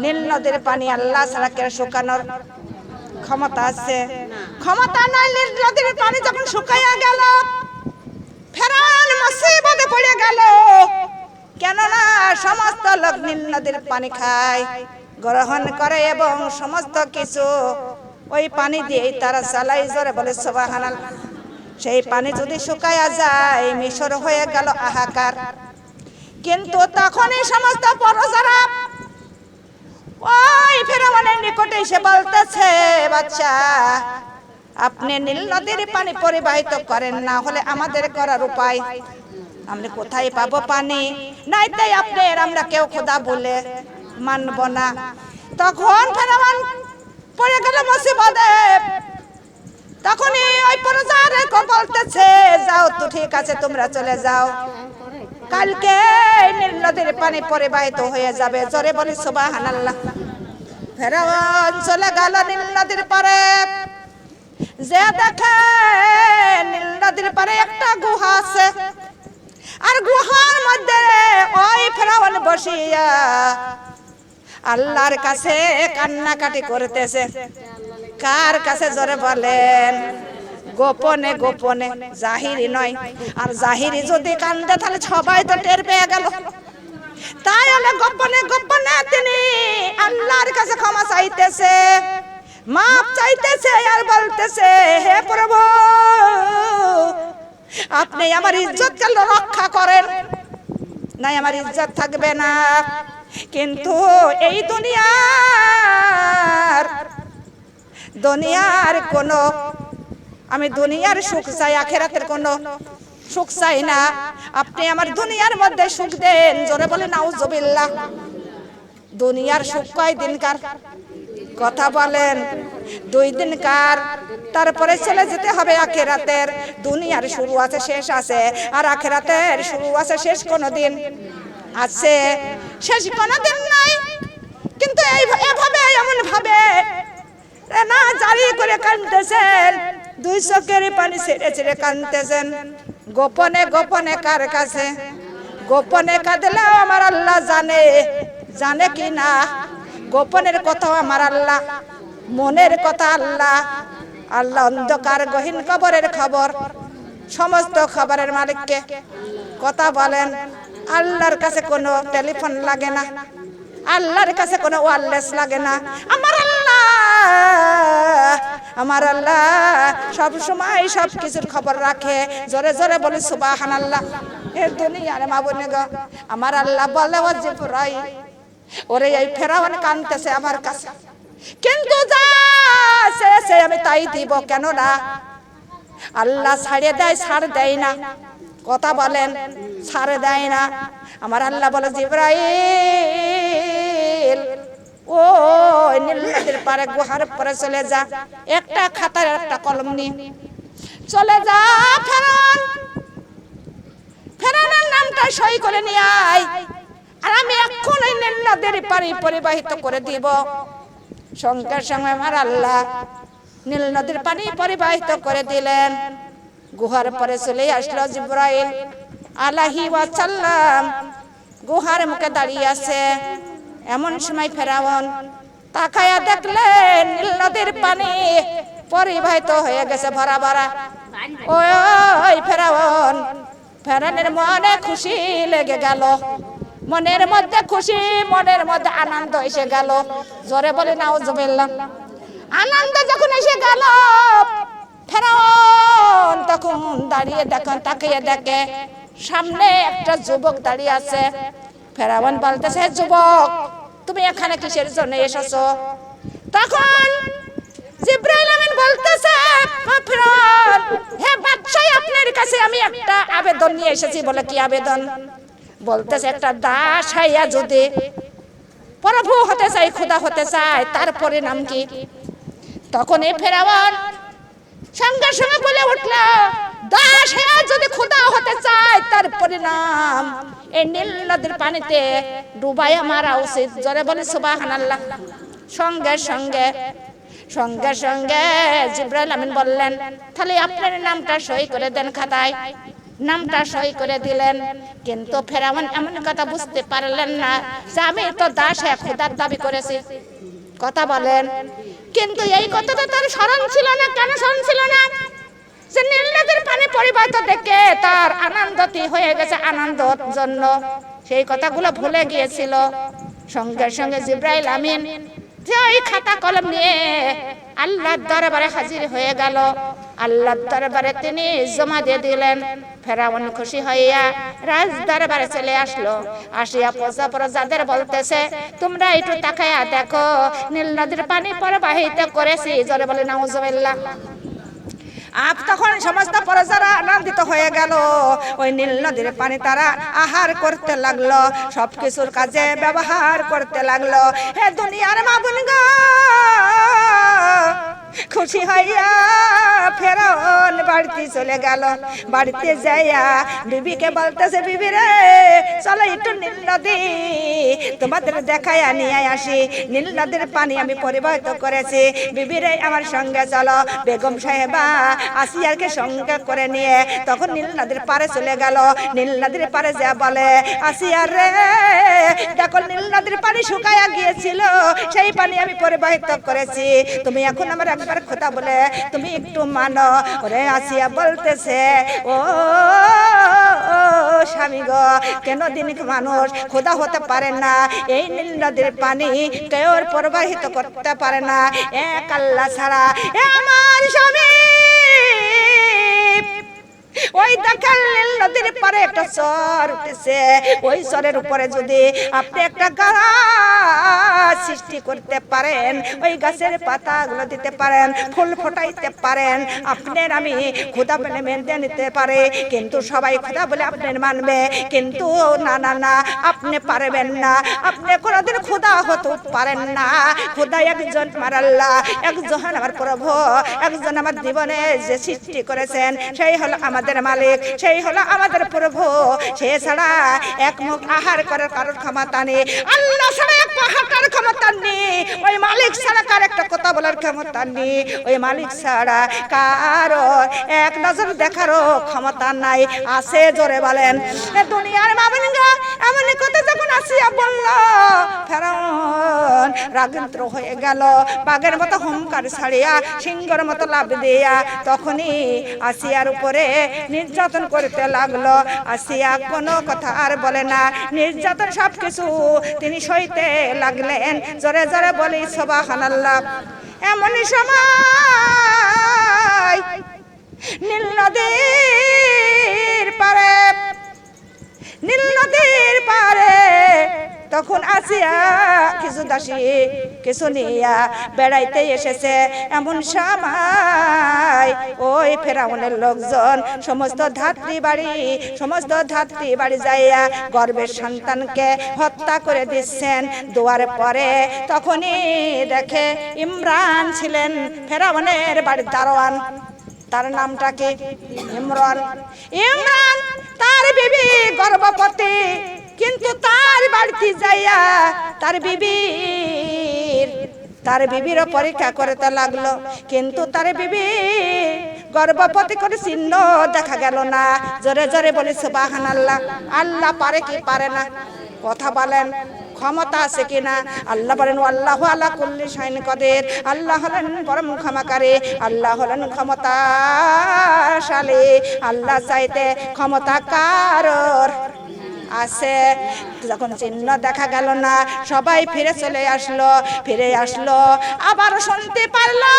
নীল নদীর পানি আল্লাহ ছাড়া কে শুকানোর ক্ষমতা আছে? ক্ষমতা নাই। নীল নদীর পানি যখন শুকাইয়া গেল, ফেরাউন মুসিবতে পড়ে গেল। কেননা সমস্ত লোক নীল নদীর পানি খায়, গ্রহণ করে এবং সমস্ত কিছু ওই পানি দিয়েই তারা চালাই। জোরে বলে সুবহানাল্লাহ। সেই পানি যদি শুকাইয়া যায়, মিশর হয়ে গেল হাহাকার। কিন্তু তখনই সমস্ত প্রজারা ওই ফেরাউনের নিকটে এসে বলতেছে, বাচ্চা আপনি নীল নদীর পানি পরিবাহিত করেন, না হলে আমাদের করার উপায়, আমরা কোথায় পাবো পানি? নাই তাই আপনি আমরা কেউ খোদা বলে মানব না। তখন ফেরাউন পড়ে গেল মুসিবতে। তখনই ওই প্রজারা বলতেছে, যাও তো ঠিক আছে, তোমরা চলে যাও, কালকে নীল নদীর পানি পরিবাহিত হয়ে যাবে। জোরে বলি সুবহানাল্লাহ। ফেরাউন চলে গেল নীল নদীর পারে। যে দেখে নীল নদীর পারে একটা গুহা আছে, আর গুহার মধ্যে ওই ফেরাউন বসিয়া আল্লাহর কাছে কান্নাকাটি করতেছে। কার কাছে? জোরে বলেন। গোপনে গোপনে, জাহিরি নয়। আর জাহিরি যদি কান্দে তাহলে সবাই তো টের পেয়ে গেল। তাই হলে গোপনে গোপনে তিনি আল্লাহর কাছে ক্ষমা চাইতেছে, মাপ চাইতেছে, আর বলতেছে, হে প্রভু আপনি আমার ইজ্জতকে রক্ষা করেন, নাই আমার ইজ্জত থাকবে না। কিন্তু এই দুনিয়ার কোনো, আমি দুনিয়ার সুখ চাই, আখিরাতের কোনো সুখ চাই না। আপনি আমার দুনিয়ার মধ্যে সুখ দেন। জোরে বলে নাউজুবিল্লাহ। দুনিয়ার সুখ কয় দিনকার? কথা বলেন। 2 দিনকার। তারপরে চলে যেতে হবে আখিরাতের। দুনিয়ার শুরু আছে, শেষ আছে, আর আখিরাতের শুরু আছে, শেষ কোনো দিন আছে? শেষ কোনো দিন নাই। কিন্তু এভাবে এমন ভাবে না জারি করে কাঁদতেছেন, 2 চোখের পানি ছেড়ে ছেড়ে কাঁদতেছেন। গোপনে গোপনে কার কাছে? গোপনে কাঁদলে আমার আল্লাহ জানে, জানে কি না? গোপনের কথা আমার আল্লাহ, মনের কথা আল্লাহ। আল্লাহ অন্ধকার গহীন কবরের খবর, সমস্ত খবরের মালিককে। কথা বলেন। আল্লাহর কাছে কোনো টেলিফোন লাগে না, আল্লাহর কাছে কোনো ওয়্যারলেস লাগে না। আমার আল্লাহ সব সময় সব কিছুর খবর রাখে। জোরে জোরে বলি সুবহানাল্লাহ। এ দুনিয়ার মা বোনে গো, আমার আল্লাহ বলে, ও জিবরাইল, ওরে এই ফেরাউন কাঁদতেছে আমার কাছে, কিন্তু যা সে আমি তাই দিব। কেন না? আল্লাহ ছাড়ে দেয়, ছাড় দেয় না। কথা বলেন। ছাড়ে দেয় না। আমার আল্লাহ বলে, জিবরাইল ও নীল নদীর পারে গুহার পরে চলে যা, একটা খাতার একটা কলম নিয়ে চলে যা। ফেরাউনের নামটা সই করে নিয়ে আয়, আর আমি এখন ওই নীল নদীর পানি পরিবাহিত করে দিব। সঙ্গে সঙ্গে আমার আল্লাহ নীল নদীর পানি পরিবাহিত করে দিলেন। গুহার পরে চলে আসলো জিবরাইল আলাইহি ওয়াসাল্লাম। গুহার মুখে দাঁড়িয়ে আছে। এমন সময় ফেরাউন তাকায়া দেখলেন নীল নদীর পানি পরিবাহিত হয়ে গেছে ভরা ভরা। ওই ফেরাউনের মনে খুশি লেগে গেল, মনের মধ্যে খুশি, মনের মধ্যে আনন্দ এসে গেল। জোরে বলে নাউজুবিল্লাহ। আনন্দ যখন এসে গেল, ফেরাউন তখন দাঁড়িয়ে তাকিয়ে দেখে সামনে একটা যুবক দাঁড়িয়ে আছে। ফেরাউন বলতেছে, যুবক তুমি এখানে কিসের জন্য এসেছো? তখন জিবরাইল আমিন বলতেছে, ফেরাউন হে বাদশা, আপনার কাছে আমি একটা আবেদন নিয়ে এসেছি। বলে, কি আবেদন? বলতেছে, একটা দাস হইয়া যদি প্রভু হতে চাই, খোদা হতে চাই, তার পরিণাম কি? তখন এই ফেরাউন সঙ্গে সঙ্গে বলে উঠল, দাস হইয়া যদি খোদা হতে চাই, তার পরিণাম এই নীল নদীর পানিতে ডুবাইয়া মারা উচিত। জোরে বলে সুবহানাল্লাহ। সঙ্গে সঙ্গে সঙ্গে সঙ্গে জিবরাইল আমিন বললেন, তাহলে আপনার নামটা সই করে দেন খাতায়। নামটা সই করে দিলেন। কিন্তু ফেরাউন এমন কথা বুঝতে পারলেন না যে আমি তো দাস খোদার দাবি করেছি। কথা বলেন। কিন্তু এই কথাটা তার স্মরণ ছিল না। কেন স্মরণ ছিল না? যে নীল নদের পানি পরিবাহিত দেখে তার আনন্দতি হয়ে গেছে, আনন্দর জন্য সেই কথাগুলো ভুলে গিয়েছিল। সঙ্গে সঙ্গে জিবরাইল আমিন যে ওই খাতা কলম নিয়ে আল্লাহর দরবারে হাজির হয়ে গেল। আল্লাহর দরবারে তিনি জমা দিয়ে দিলেন। ফেরাউন খুশি হইয়া রাজ দরবারে চলে আসলো। আসিয়া প্রজাদের বলতেছে, তোমরা একটু তাকায়া দেখো, নীল নদীর পানি প্রবাহিত করেছি। জোরে বলে নাউজুবিল্লাহ। তখন সমস্ত প্রজারা আনন্দিত হয়ে গেল। ওই নীল নদীর পানি তারা আহার করতে লাগলো, সবকিছুর কাজে ব্যবহার করতে লাগলো। হে দুনিয়ার মা বোন গো, খুশি হইয়া ফেরাউন বাড়িতে চলে গেল। বাড়িতে যাইয়া বিবিকে বলতেছে, বিবি রে চলো একটু নীল নদী তোমাদের দেখাইয়া নিয়ে আসি। নীল নদীর পানি আমি পরিবাহিত করেছি, বিবি রে আমার সঙ্গে চলো। বেগম সাহেবা আসিয়াকে সঙ্গে করে নিয়ে তখন নীল নদীর পারে চলে গেল। নীল নদীর পারে যা বলে, আসিয়া রে দেখো নীল নদীর পানি শুকাইয়া গিয়েছিল, সেই পানি আমি পরিবাহিত করেছি। তুমি এখন আমার একবার কথা বলে তুমি একটু মানো। ওরে আসিয়া বলতেছে, ও স্বামী গো, কেন দিন মানুষ খোদা হতে পারে না? এই নীল নদীর পানি কেউ প্রবাহিত করতে পারে না এক আল্লাহ ছাড়া। আমার স্বামী ওই দেখেন নীল নদীর পারে একটা চর উঠেছে, ওই চরের উপরে যদি আপনি একটা গাছ সৃষ্টি করতে পারেন, ওই গাছের পাতাগুলো দিতে পারেন, ফুল ফোটাইতে পারেন, আপনার আমি খোদা বলে মেনে নিতে পারে। কিন্তু সবাই খোদা বলে আপনার মানবে, কিন্তু না না না, আপনি পারবেন না। আপনি কোনোদিন খোদা হতে পারেন না। খোদা একজন আমার আল্লাহ, একজন আমার প্রভু, একজন আমার জীবনে যে সৃষ্টি করেছেন সেই হলো আমাদের মালিক, সেই হলো আমাদের প্রভু। সে ছাড়া এক মুখ আহার করার কারোর ক্ষমতা নেই। আল্লাহ ছাড়া এক পা হাঁটার ক্ষমতা নেই। ওই মালিক ছাড়া কার একটা কথা বলার ক্ষমতা নেই। ওই মালিক ছাড়া কারো এক নজর দেখারও ক্ষমতা নাই। আছে জোরে বলেন। দুনিয়ার মামুনিগা এমন কথা যখন আসিয়া বলল, ফেরাউন রাগান্বিত হয়ে গেল। বাঘের মতো হুঙ্কার ছাড়িয়া সিংহের মতো লাফ দিয়া তখনই আসিয়ার উপরে নির্যাতন করতে লাগলো। আসিয়া কোনো কথা আর বলে না, নির্যাতন সবকিছু তিনি সইতে লাগলেন। জোরে জোরে বলি সুবহানাল্লাহ। এমনই সময় নীল নদীর পারে, নীল নদীর পারে তখন আসিয়া কিছু দাসী কিছু নিয়া বেড়াইতে এসেছে। এমন সময় ওই ফেরাউনের লোকজন সমস্ত ধাত্রী বাড়ি যাইয়া গর্ভের সন্তানকে হত্যা করে দিচ্ছেন। দুয়ারে পরে তখনই দেখে ইমরান ছিলেন ফেরাউনের বাড়ির দারোয়ান। তার নামটা কি? ইমরান। ইমরান তার বিবি গর্ভবতী, কিন্তু তার বাড়িতে যাইয়া তার বিবির পরীক্ষা করতে লাগলো। কিন্তু তার বিবি গর্ভবতী করে চিহ্ন দেখা গেল না। জোরে জোরে বলি সুবহানাল্লাহ। আল্লাহ পারে কি পারে না? কথা বলেন। ক্ষমতা আছে কিনা? আল্লাহ বলেন আল্লাহু আলা কুল্লি শাইইন কাদির। আল্লাহ হলেন পরম ক্ষমাকারী, আল্লাহ হলেন ক্ষমতাশালী। আল্লাহ চাইতে ক্ষমতা কারোর আছে। যখন চিহ্ন দেখা গেল না, সবাই ফিরে আসলো। আবার শুনতে পারলো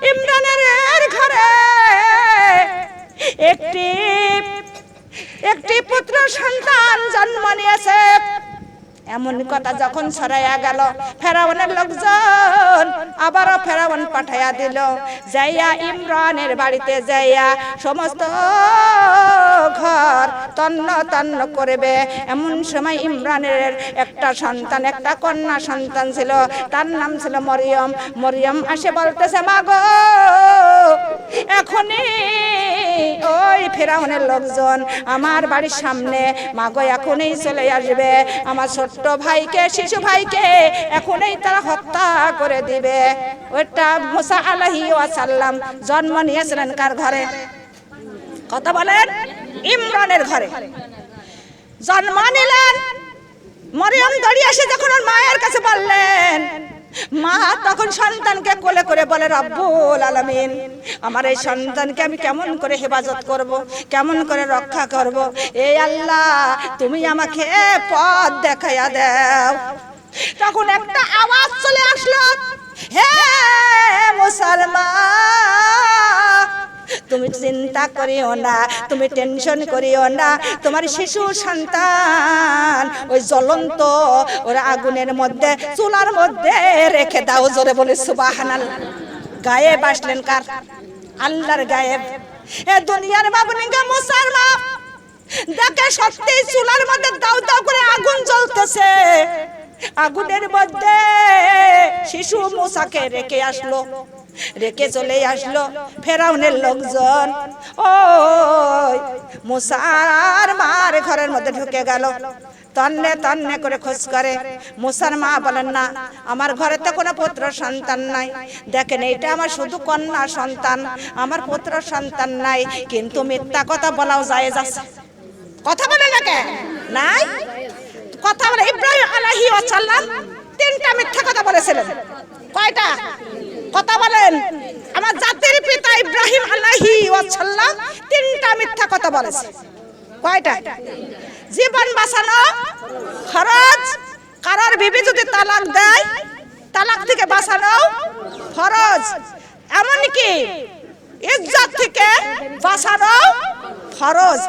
ইমরানের ঘরে একটি পুত্র সন্তান জন্ম নিয়েছে। এমন কথা যখন ছড়াইয়া গেল, ফেরাউনের লোকজন আবারও ফেরাউন পাঠাইয়া দিল। যাইয়া ইমরানের বাড়িতে যাইয়া সমস্ত ঘর তন্ন করবে। এমন সময় ইমরানের একটা কন্যা সন্তান ছিল, তার নাম ছিল মরিয়ম। মরিয়ম আসে বলতেছে, মা গো এখনই ওই ফেরাউনের লোকজন আমার বাড়ির সামনে, মা গো এখনই চলে আসবে। আমার ছোট্ট ভাইকে, শিশু ভাইকে এখনই তারা হত্যা করে দিবে। ওইটা মুসা আলাইহিস সালাম জন্ম নিয়েছিলেন কার ঘরে? কথা বলেন। ইমরানের ঘরে জন্ম নিলেন। মরিয়ম দৌড়ে এসে যখন ওর মায়ের কাছে বললেন, মা তখন সন্তানকে কোলে করে বলে, রব্বুল আলামিন, আমার এই সন্তানকে আমি কেমন করে হেফাজত করব, কেমন করে রক্ষা করব, এই আল্লাহ তুমি আমাকে পথ দেখাইয়া দাও। তখন একটা আওয়াজ চলে আসলো, হে মুসলমান, তুমি চিন্তা করিও না, তুমি টেনশন করিও না, তোমার শিশু সন্তান ওই জ্বলন্ত ওরা আগুনের মধ্যে, চুলার মধ্যে রেখে দাও। জোরে বলে সুবহানাল্লাহ। গায়েব আসলেন কার? আল্লাহর গায়েব। এ দুনিয়ার বাবুনিগা মুসলমান দেখে সত্যি চুলার মধ্যে দাও দাও করে আগুন জ্বলতেছে, আগুনের মধ্যে শিশু মুসাকে রেখে আসলো, রেখে চলে আসলো ফেরাউনের লোকজন। ওই মুসার মার ঘরের মধ্যে ঢুকে গেল, তন্নে তন্নে করে খোঁজ করে। মুসার মা বলেন, না আমার ঘরে তো কোনো পুত্র সন্তান নাই, দেখেন এটা আমার শুধু কন্যা সন্তান, আমার পুত্র সন্তান নাই। কিন্তু মিথ্যা কথা বলাও জায়েজ আছে। কথা বলে না কে নাই? কথা বলে। ইব্রাহিম আলাইহিস সালাম তিনটা মিথ্যা কথা বলেছিলেন। কয়টা? কথা বলেন। আমার জাতির পিতা ইব্রাহিম আলাইহিস সালাম তিনটা মিথ্যা কথা বলেছে। কয়টা? জীবন বাঁচানো ফরজ, কারোর বিবি যদি তালাক দেয় তালাক থেকে বাঁচানো ফরজ, এমনকি ইজ্জত থেকে বাঁচানো ফরজ।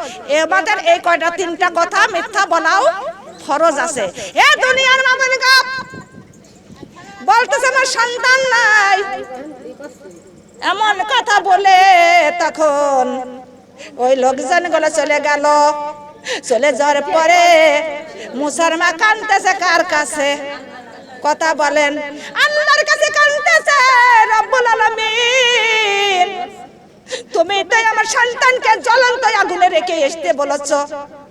আমাদের এই কয়টা তিনটা কথা মিথ্যা বলাও ফরজ আছে। এ দুনিয়ার মামুনিগা বলতেছে আমার সন্তান নাই, এমন কথা বলে তখন ওই লোকজনগুলো চলে গেল। চলে যাওয়ার পরে মুসার মা কাঁদতেছে কার কাছে? কথা বলেন। আল্লাহর কাছে কাঁদতেছে। রব্বুল আলামিন, তুমি তাই আমার সন্তানকে জ্বলন্ত আগুনে রেখে আসতে বলেছো,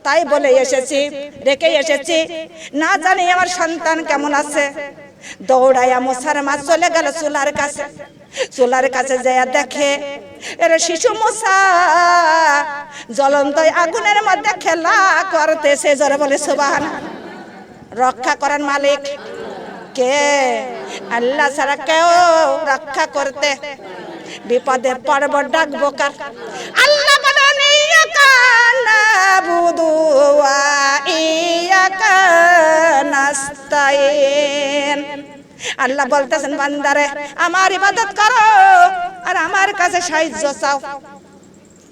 তাই বলে এসেছি, রেখে এসেছি, না জানি আমার সন্তান কেমন আছে। দৌড়াইয়া মুসার মা চলে গেল চুলার কাছে। চুলার কাছে যায় দেখে এর শিশু মুসা জ্বলন্ত আগুনের মধ্যে খেলা করতেছে। জোরে বলে সুবহানাল্লাহ। রক্ষা করার মালিক কে? আল্লাহ ছাড়া কেউ রক্ষা করতে বিপদে পড়ব ডাকবো কার? আল্লাহ বলেন, ইয়াকা নাবুদু ওয়া ইয়াকা নাস্তাইন। আল্লাহ বলতেছেন, বান্দারে আমার ইবাদত করো আর আমার কাছে সাহায্য চাও।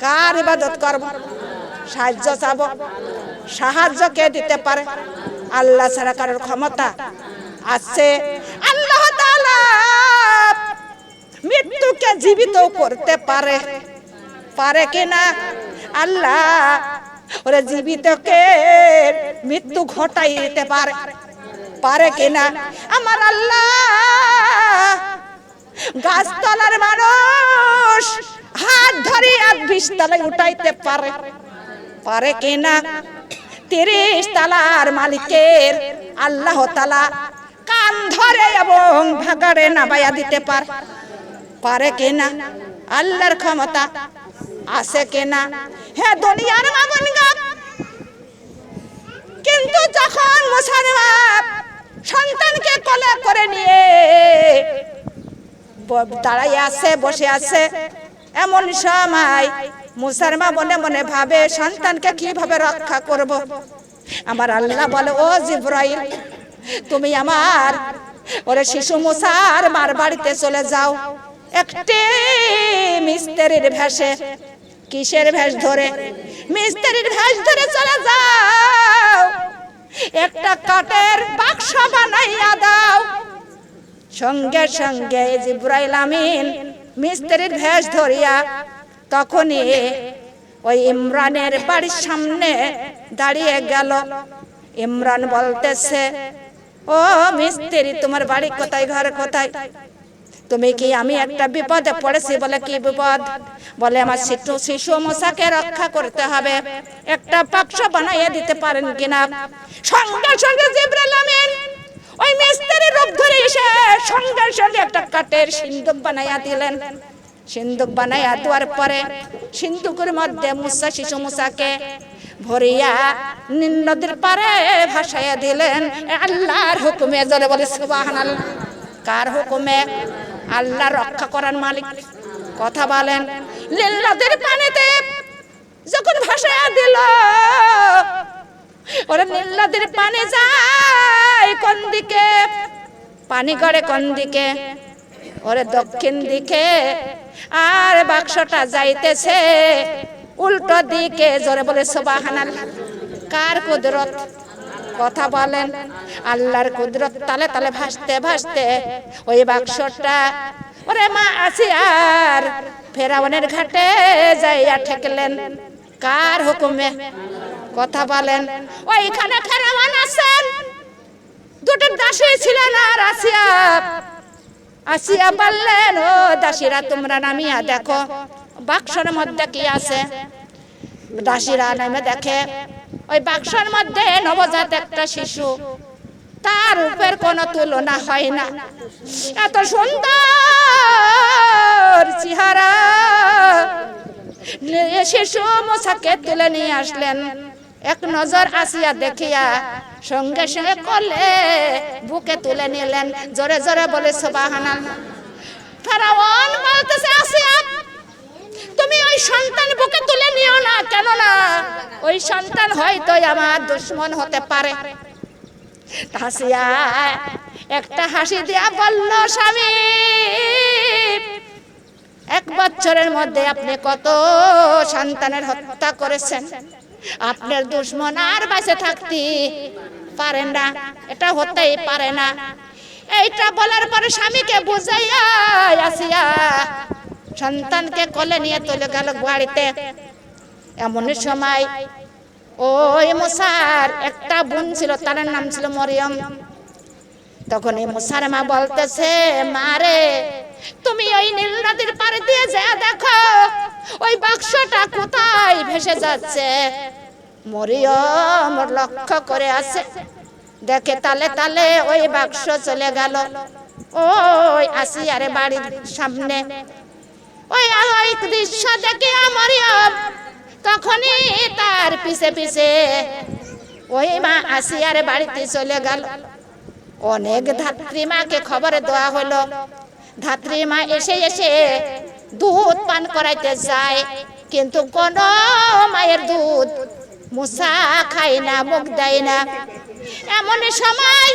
কার ইবাদত করব? সাহায্য চাবো। সাহায্য কে দিতে পারে? আল্লাহ ছাড়া কারোর ক্ষমতা আছে? আল্লাহ তাআলা মৃত্যুকে জীবিত করতে পারে, পারে কিনা? আল্লাহ ওরে জীবিতকে মৃত্যু ঘটাই দিতে পারে, পারে কিনা? আমার আল্লাহ গাছতলার মানুষ হাত ধরে ২০ তলায় উঠাইতে পারে, পারে কিনা? ৩০ তলার মালিকের আল্লাহ তাআলা কান ধরে এবং ভাগাড়ে নামাইয়া দিতে পারে, পারে কিনা? আল্লাহর ক্ষমতা আছে কিনা? হে দুনিয়ার মামুনিগা, কিন্তু যখন মুসার মা সন্তানকে কোলে করে নিয়ে দাঁড়াই আছে, বসে আছে, এমন সময় মুসার মা মনে মনে ভাবে সন্তানকে কিভাবে রক্ষা করব। আমার আল্লাহ বলে, ও জিবরাইল, তুমি আমার ওরে শিশু মুসার মার বাড়িতে চলে যাও, একটি মিস্ত্রির ভেষে। কিসের ভেষ ধরে? মিস্ত্রির ভেষ ধরে চলে যাও, একটা কাঠের বাক্স বানাইয়া দাও। সঙ্গে সঙ্গে জিবরাইল আমিন মিস্ত্রির ভেষ ধরিয়া তখনই ওই ইমরানের বাড়ির সামনে দাঁড়িয়ে গেল। ইমরান বলতেছে, ও মিস্ত্রি, তোমার বাড়ি কোথায়, ঘর কোথায়? তুমি কি? আমি একটা বিপদে পড়েছি। বলে, কি বিপদ? বলে, আমার শিশু মুসাকে রক্ষা করতে হবে, একটা বাক্স বানাইয়া দিতে পারেন কিনা? সঙ্গে সঙ্গে জিবরাইল আমিন ওই মিস্ত্রির রূপ ধরে এসে সঙ্গে সঙ্গে একটা কাঠের সিন্দুক বানাইয়া দিলেন। সিন্ধুক বানাইয়া দুয়ার পরে সিন্ধুকের মধ্যে মুসা শিশু মুসাকে ভরিয়া নীল নদীর পারে ভাসাইয়া দিলেন আল্লাহর হুকুমে। জোরে বলে সুবহানাল্লাহ। কার হুকুমে? আল্লাহ রক্ষা করার মালিক। কথা বলেন। নীল নদীর পানিতে যখন ভাসাইয়া দিল, ওরা নীল নদীর পানি যায় কোন দিকে? পানি গড়ে কোন দিকে? ওরে দক্ষিণ দিকে। আর বাক্সটা যাইতেছে উল্টো দিকে। জোরে বলে সুবহানাল্লাহ। কার কুদরত? কথা বলেন। আল্লাহর কুদরত। তালে তালে ভাসতে ভাসতে ওই বাক্সটা ওরে মা আসিয়ার ফেরাউনের ঘাটে যাইয়া ঠেকলেন। কার হুকুমে? কথা বলেন। ওইখানে ফেরাউন আছেন, দুটো দাসী ছিলেন আর আসিয়া। আসিয়া বললেন, ও দাসীরা তোমরা নামিয়া দেখো বাক্সের মধ্যে কি আছে। দাসীরা নামে দেখে ওই বাক্সের মধ্যে নবজাত একটা শিশু, তার রূপের কোনো তুলনা হয় না। এত সুন্দর চেহারা। শিশু মুসাকে তুলে নিয়ে আসলেন। এক নজর আসিয়া দেখিয়া সঙ্গে সঙ্গে কোলে বুকে তুলে নিলেন। জোরে জোরে বলে সুবহানাল্লাহ। ফেরাউন বলতেছে, আসিয়া তুমি ওই সন্তান বুকে তুলে নিও না। কেন না? ওই সন্তান হয়তো আমার দুশমন হতে পারে। আসিয়া একটা হাসি দিয়া বলল, স্বামী 1 বছরের মধ্যে আপনি কত সন্তানের হত্যা করেছেন। আপনার দুশমন আর বেঁচে থাকতে পারেন না, এটা হতেই পারে না। এইটা বলার পরে স্বামীকে বুঝাইয়া আসিয়া সন্তানকে কোলে নিয়ে চলে গেল বাড়িতে। এমন সময় ওই মুসার একটা বোন ছিল, তার নাম ছিল মরিয়ম। তখন এই মুসার মা বলতেছে, মারে তুমি ওই নীল নদীর পাড়ে দিয়ে যা দেখো ওই বাক্সটা কোথায় ভেসে যাচ্ছে। মরিয়ম লক্ষ্য করে আছে, দেখে তালে তালে ওই বাক্স চলে গেল ওই আসিয়ার বাড়ির সামনে। ওই দৃশ্য দেখে মরিয়ম তখনই তার পিছে পিছে ওই মা আসিয়ার বাড়িতে চলে গেল। অনেক ধাত্রীমাকে খবর দেওয়া হলো। ধাত্রীমা এসে এসে দুধ পান করাইতে যায়, কিন্তু কোন মায়ের দুধ মুসা খায় না, মুখ দেয় না। এমন সময়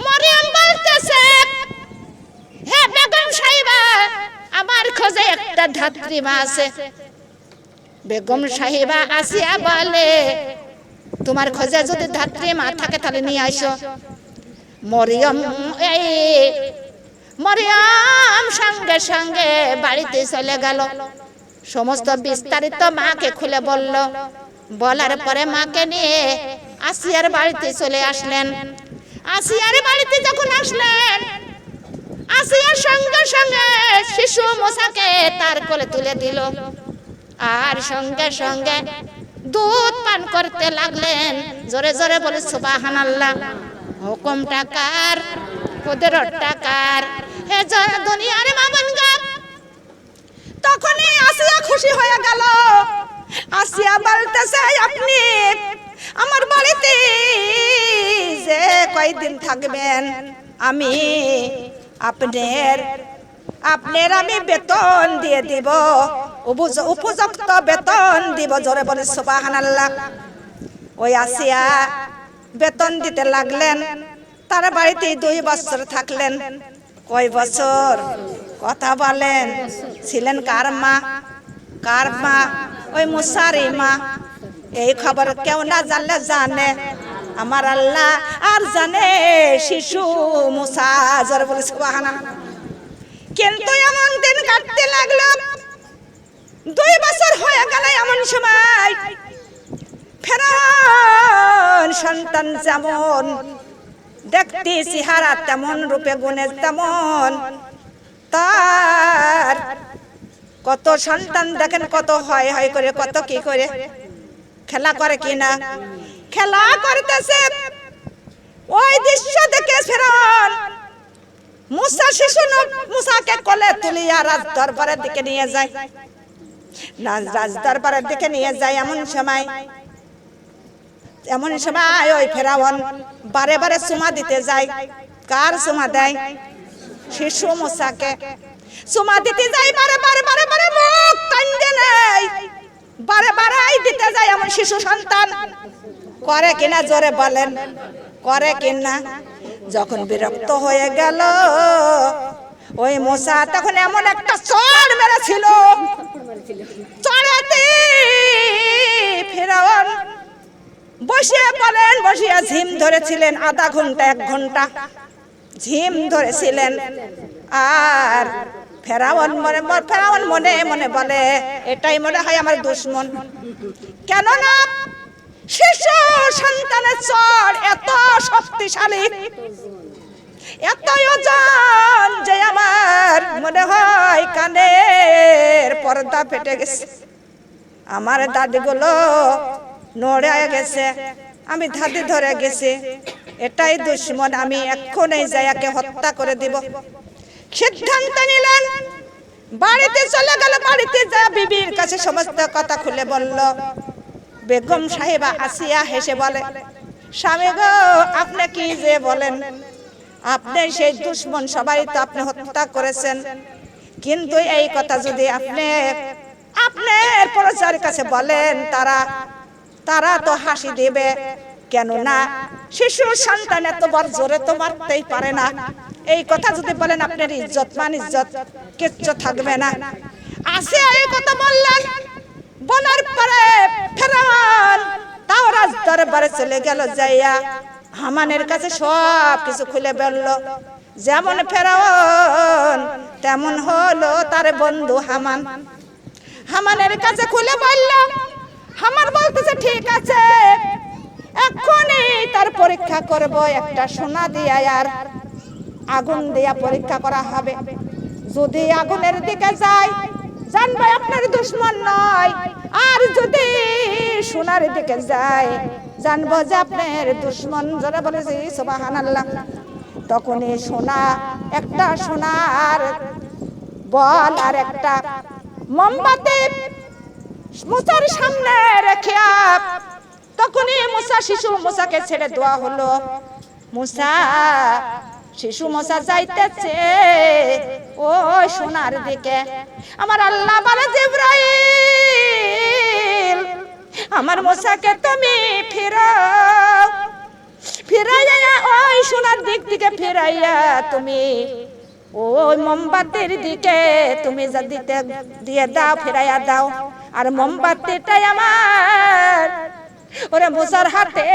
মরিয়ম বলতেছে, হে বেগম সাহিবা, আমার খোঁজে একটা ধাত্রীমা আছে। বেগম সাহিবা আসিয়া বলে, তোমার খোঁজে যদি ধাত্রীমা থাকে তাহলে নিয়ে আসো। মরিয়ম সঙ্গে সঙ্গে বাড়িতে চলে গেল। সমস্ত বিস্তারিত মাকে খুলে বলল। বলার পরে মাকে নিয়ে আসিয়ার বাড়িতে চলে আসলেন। আসিয়ার বাড়িতে যখন আসলেন, আসিয়ার সঙ্গে সঙ্গে শিশু মুসাকে তার কোলে তুলে দিল আর সঙ্গে সঙ্গে দুধ পান করতে লাগলেন। জোরে জোরে বলে সুবহানাল্লাহ। হুকুমটা কার? কুদরতটা কার? হে দুনিয়ার মামুনগা। তখনই আসিয়া খুশি হয়ে গেল। আসিয়া বলতেছে, আপনি আমার বাড়িতে যে কয়দিন থাকবেন আমি আপনার আমি বেতন দিয়ে দিব, উপযুক্ত বেতন দিব। জোরে বলে সুবহানাল্লাহ। ওই আসিয়া বেতন দিতে লাগলেন। তার বাড়িতে 2 বছর থাকলেন। কয় বছর? কথা বলেন। ছিলেন কার মা? কার মা? ওই মুসারই মা। এই খবর কেউ না জানলে জানে আমার আল্লাহ, আর জানে শিশু মুসা। জোরে বলে সুবহানাল্লাহ। কিন্তু এমন দিন কাটতে লাগলো, 2 বছর হয়ে গেল। এমন সময় ফেরাউন সন্তান যেমন দেখতে চেহারা তেমন রূপে গুণে তেমন, তার কত সন্তান দেখেন, কত হয় হয় করে, কত কি করে খেলা করে কিনা, খেলা করতেছে। ওই দৃশ্য দেখে ফেরাউন মুসাকে কোলে তুলিয়া রাজ দরবারের দিকে নিয়ে যায়। রাজ দরবারের দিকে নিয়ে যায়। এমন সময় ওই ফেরাউন বারে বারে চুমা দিতে যায়। কার চুমা দেয়? শিশু মুসাকে চুমা দিতে যায়। বারে বারে বারে বারে মুখ কান্দে নেই, বারে বারে দিতে যায়। এমন শিশু সন্তান করে কিনা জোরে বলেন, করে কিনা? যখন বিরক্ত হয়ে গেল ওই মুসা, তখন এমন একটা চড় মেরেছিল, চড়াতে ফেরাউন বসিয়ে বলেন, বসিয়া ঝিম ধরেছিলেন। আধা ঘন্টা 1 ঘন্টা ঝিম ধরেছিলেন। আর ফেরাউন মনে মনে বলে, এটাই মনে হয় আমার দুশ্মন। কেননা শিশু সন্তানের চড় এত শক্তিশালী, এত ওজন যে আমার মনে হয় কানের পর্দা ফেটে গেছে, আমার দাদিগুলো নড়ে গেছে, আমি ধাদি ধরে গেছি। এটাই দুশ্মন, আমি এক্ষুনি যাইয়াকে হত্যা করে দিব। সিদ্ধান্ত নিলেন, বাড়িতে চলে গেল। বাড়িতে যা বিবির কাছে সমস্ত কথা খুলে বলল। বেগম সাহেবা আসিয়া হেসে বলে, স্বামী গো, আপনি কি যে বলেন? আপনি সেই দুশ্মন, সবাই তো আপনি হত্যা করেছেন, কিন্তু এই কথা যদি আপনি আপনার পরিচারের কাছে বলেন, তারা তো হাসি দেবে। কেননা শিশু সন্তান এত বড় জোরে তো মারতেই পারে না। এই কথা যদি বলেন, আপনার ইজ্জত মান ইজ্জত কিচ্ছু থাকবে না। আসে এই কথা বললেন। বলার পরে ফেরাউন তাও রাজ দরবারে চলে গেল। যাইয়া হামানের কাছে সব কিছু খুলে বলল। যেমন ফেরাউন তেমন হলো তার বন্ধু হামান। হামানের কাছে খুলে বলল। হামান বলতেছে, ঠিক আছে, এক্ষুনি তার পরীক্ষা করব। একটা সোনা দিয়া আর আগুন দিয়া পরীক্ষা করা হবে। যদি আগুনের দিকে যায়, জানবে আপনার দুশ্মন নয়। আর যদি সোনার দিকে যায়, জানবো যে আপনার দুশ্মন। যারা বলেছে সুবহানাল্লাহ। তখনই একটা সোনার বল আর একটা মোমবাতি মুসার সামনে রেখে তখনই শিশু মুসাকে ছেড়ে দেওয়া হলো। শিশু মুসা যাইতেছে ওই সোনার দিকে। আমার আল্লাহ বলে, জিবরাইল, আমার মুসাকে তুমি ফিরাইয়া ওই সোনার দিক থেকে ফিরাইয়া তুমি ওই মোমবাতির দিকে তুমি যা দিয়ে দাও, ফিরাইয়া দাও। আর মোমবাতিটাই আমার ওরে মুসার হাতে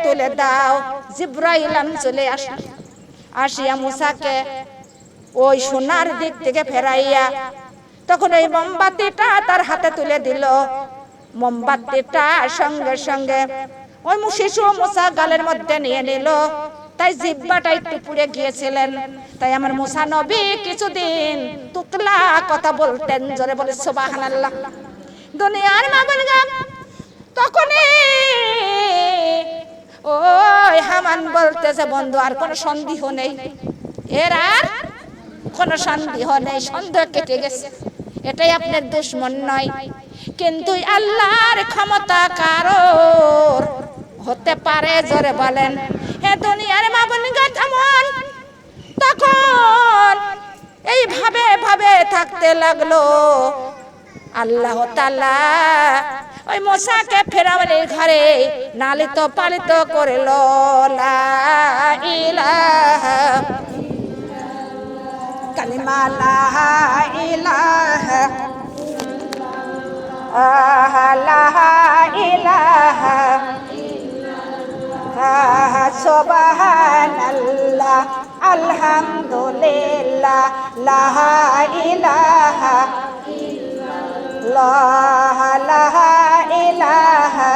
তুলে দাও। জিবরাইল চলে আসিয়া মুসাকে ওই সোনার দিক থেকে ফেরাইয়া তখন ওই মোমবাতিটা তার হাতে তুলে দিল। মোমবাতিটা সঙ্গে সঙ্গে ওই শিশু মুসা গালের মধ্যে নিয়ে নিল। তাই জিহ্বাটা একটু পুড়ে গিয়েছিলেন। তাই আমার মুসা নবী কিছুদিন তুতলা কথা বলতেন। জোরে বলে সুবহানাল্লাহ। দুনিয়ার মাগনগা তখনই ওই হামান বলতেছে, বন্ধু আর কোনো সন্দেহ নেই, এর আর কোনো সন্দেহ নেই, সন্দেহ কেটে গেছে। এটাই আপনার দুশ্মন নয়। কিন্তু আল্লাহর ক্ষমতা কারোর হতে পারে? জোরে বলেন। হে দুনিয়ার মাবনগা, তেমন তখন এইভাবে ভাবে থাকতে লাগলো। আল্লাহ তাআলা ওই মুসাকে ফেরাউনের ঘরে লালিত পালিত করল। লা ইলাহা কালিমা, লা ইলাহা লা ইলাহা সুবহানাল্লাহ, আলহামদুলিল্লাহ, লা ইলাহা লা ইলাহা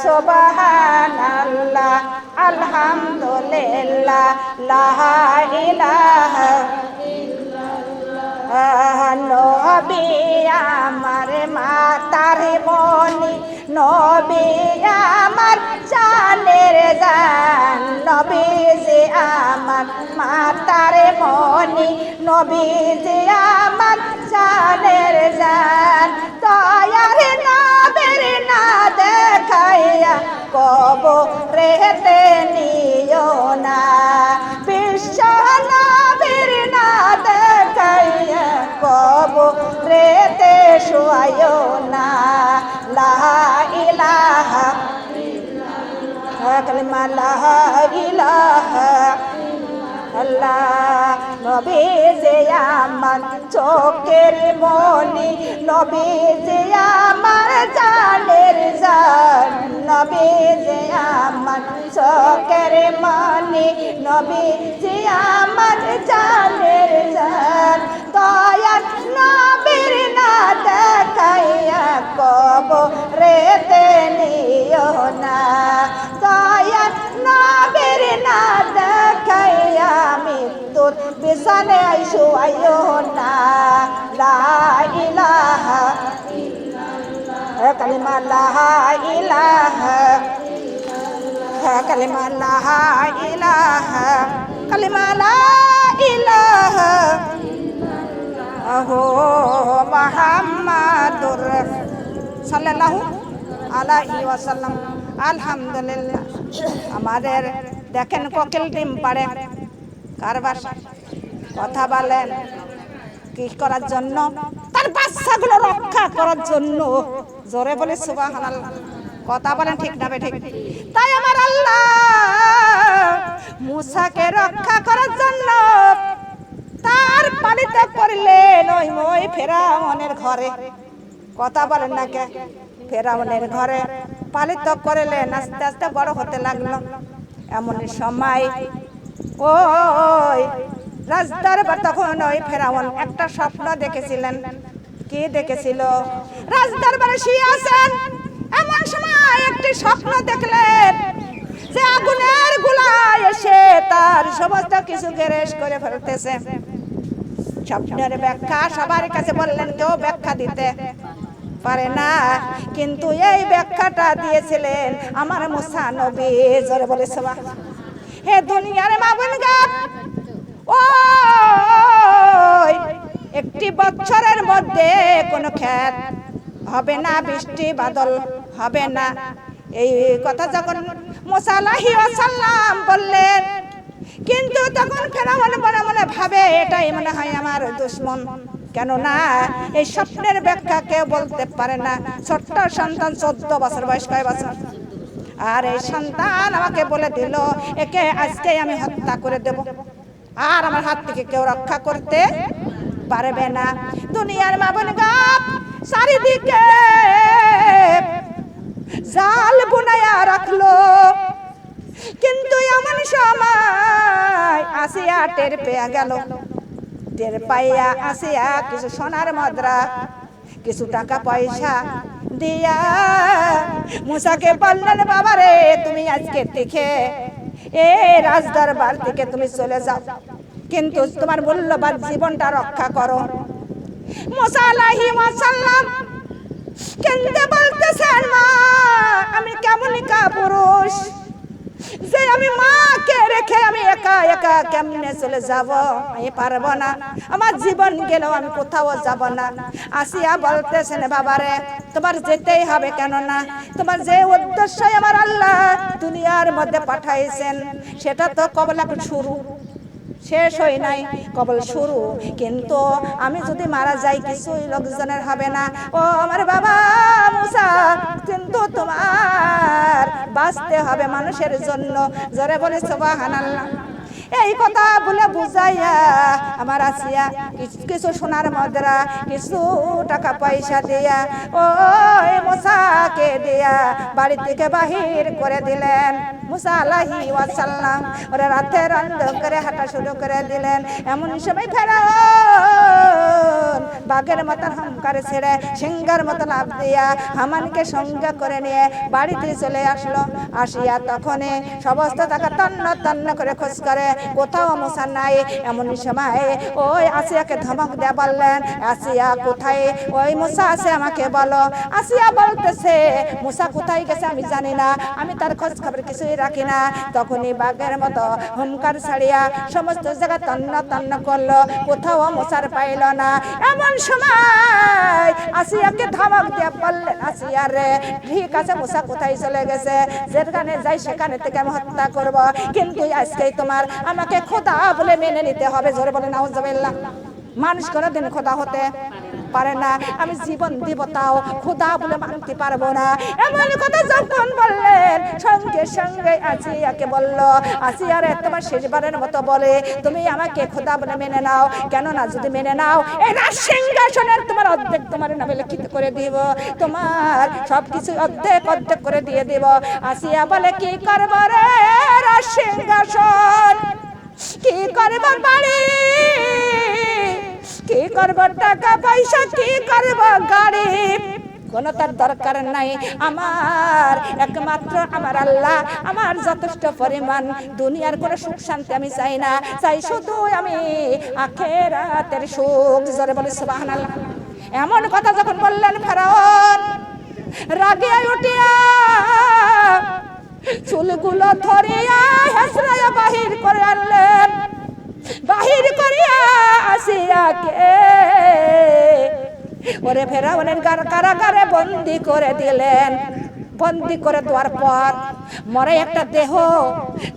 সুবহানাল্লাহ, আলহামদুলিল্লাহ, লা ইলাহা। নবী আমার মাতার মনি, নবী আমার জানের জান, নবী যে আমার মাতার মনি, নবী যে আমার জানের জান। দয়ার নবীর না দেখাইয়া কবরেতে নিও না, বিশ্ব নবীর না দেখাইয়া কবরেতে শোয়াইও না। লা ইলাহা কালিমা লা ইলাহা আল্লাহ। নবী যে আমার চোখের মনি, নবী যে আমার জানের জান, নবী যে আমার চোখের মনি, নবী যে আমার জানের জান। দয়ার নবীর না দেখাইয়া কবরেতে নিও না, দয়ার নবীর না দেখাইয়া মৃত্যুর বিছানে শোয়াইও না। লা ইলাহা কালিমা লা ইলাহা কালিমা লা ইলাহা কালিমা লা ইলাহা আহো মুহাম্মাদুর সাল্লাল্লাহু আলাইহি ওয়াসাল্লাম। আলহামদুলিল্লাহ। আমাদের দেখেন কোকিল ডিম পাড়ে, কার বাসা কথা বলেন কি করার জন্য? তার বাচ্চাগুলো রক্ষা করার জন্য। জোরে বলে সুবহানাল্লাহ। কথা বলেন ঠিক না ঠিক? তাই আমার আল্লাহ মুসাকে রক্ষা করার জন্য তার পানিতে পড়লেন ওই ফেরাউনের ঘরে। কথা বলেন না কে? ফেরাউনের ঘরে পালিত করলেন, আস্তে আস্তে বড় হতে লাগলো। এমন সময় ওই রাজদরবার, তখন ওই ফেরাউন একটা স্বপ্ন দেখেছিলেন। কি দেখেছিল? রাজদরবারে শুয়ে আছেন, এমন সময় একটি স্বপ্ন দেখলেন যে আগুনের গোলা এসে তার সমস্ত কিছু গেরেশ করে ফেলতেছে। স্বপ্নের ব্যাখ্যা সবার কাছে বললেন, কেউ ব্যাখ্যা দিতে পারে না, কিন্তু এই ব্যাখ্যাটা দিয়েছিলেন আমার মুসা নবী। জোরে বলে সুবহানাল্লাহ। হে দুনিয়ার মা বোনগা, ওই একটি বছরের মধ্যে কোনো ক্ষেত হবে না, বৃষ্টি বাদল হবে না। এই কথা যখন মুসা আলাইহিস সালাম বললেন, কিন্তু তখন ফেরাউন মনে মনে ভাবে এটাই মনে হয় আমার দুশমন, কেননা এই স্বপ্নের ব্যাখ্যা কেউ বলতে পারে না। ছোট্ট সন্তান 14 বছর বয়স, কয় বছর? আর এই সন্তান আমাকে বলে দিল একে আজকে আমি হত্যা করে দেব, আর আমার হাত থেকে কেউ রক্ষা করতে পারবে না। দুনিয়ার মা বোনগা, চারিদিকে জাল বুনায়া রাখলো, কিন্তু এমন সময় আসিয়া টের পেয়ে গেল। টের পাইয়া আসিয়া কিছু সোনার মুদ্রা, কিছু টাকা পয়সা দিয়া মুসাকে বললেন, বাবারে তুমি আজকে থেকে এই রাজদরবার থেকে তুমি চলে যাও, কিন্তু তোমার মূল্যবান জীবনটা রক্ষা করো। মুসা আলাইহিস সালাম কেনতে বলতেছেন, মা আমি কেমনিকা পুরুষ যে আমি মাকে রেখে আমি একা একা কেমনে চলে যাব? আমি পারবো না, আমার জীবন গেলেও আমি কোথাও যাব না। আসিয়া বলতেছেন, বাবারে তোমার যেতেই হবে, কেননা তোমার যে উদ্দেশ্য আমার আল্লাহ দুনিয়ার মধ্যে পাঠাইছেন সেটা তো কেবল এখন শুরু, শেষ হয় নাই, কেবল শুরু। কিন্তু আমি যদি মারা যাই কিছুই লোকজনের হবে না। ও আমার বাবা মুসা, কিন্তু তোমার বাঁচতে হবে মানুষের জন্য। জোরে বলে সুবহানাল্লাহ। এই কথা বলে বুঝাইয়া আমার আসিয়া কিছু সোনার মুদ্রা, কিছু টাকা পয়সা দিয়া ওই মুসাকে দিয়া বাড়ি থেকে বাহির করে দিলেন। মুসা আলাইহিস সালাম ওরা রাতের অন্ধকারে হাঁটা শুরু করে দিলেন। এমন সময় ফেরাউন বাঘের মতন হুঙ্কার ছেড়ে সিংহের মতন লাফ দিয়া হামানকে সঙ্গে করে নিয়ে বাড়িতে চলে আসলো। আসিয়া তখনই সমস্ত টাকা তন্ন তন্ন করে খোঁজ করে, কোথাও মুসা নাই। এমন সময় ওই আসিয়াকে ধমক দেয়া বললেন, আসিয়া কোথায়? ওই মুসা আছে, আমাকে বলো। আসিয়া বলতেছে, মুসা কোথায় গেছে আমি জানি না, আমি তার খোঁজ খবর কিছুই রাখি না। তখনই বাঘের মতো হুঙ্কার ছাড়িয়া সমস্ত জায়গা তন্ন তন্ন করলো, কোথাও মুসার পাইল না। এমন সময় আসিয়াকে ধমক দিয়ে বললেন, আসিয়া রে, ঠিক আছে মুসা কোথায় চলে গেছে, যেখানে যাই সেখানে থেকে আমি হত্যা করব, কিন্তু আজকেই তোমার আমাকে খোদা বলে মেনে নিতে হবে। জোরে বলে নাউজুবিল্লাহ। মানুষ কোনোদিন খোদা হতে পারে না, আমি জীবন দিব তাও খোদা বলে মানতে পারবো না। এমন কথা যখন বললেন, সঙ্গে সঙ্গে আসিয়াকে বলল, আসিয়া রে, তোমার শেষবারের মতো বলে তুমি আমাকে খোদা বলে মেনে নাও, কেননা যদি মেনে নাও এই সিংহাসনের তোমার অর্ধেক তোমার নামে লিখিত করে দিব, তোমার সবকিছু অর্ধেক অর্ধেক করে দিয়ে দিব। আসিয়া বলে, কি করবো রে সিংহাসন, কি করবো বাড়ি, কি করব টাকা পয়সা, কি করব গাড়ি, কোনো তার দরকার নাই। আমার একমাত্র আমার আল্লাহ আমার যথেষ্ট পরিমাণ, দুনিয়ার কোনো সুখ শান্তি আমি চাই না, চাই শুধু আমি আখিরাতের সুখ। জোরে বলে সুবহানাল্লাহ। এমন কথা যখন বললেন, ফেরাউন রাগে উঠিয়া চুলগুলো ধরিয়া হেসরাইয়া বাহির করে আনলেন, বাহির করিয়া আসিয়াকে ওরে ফেরাউনের কারাগারে বন্দি করে দিলেন। বন্দি করে দেওয়ার পর মরে একটা দেহ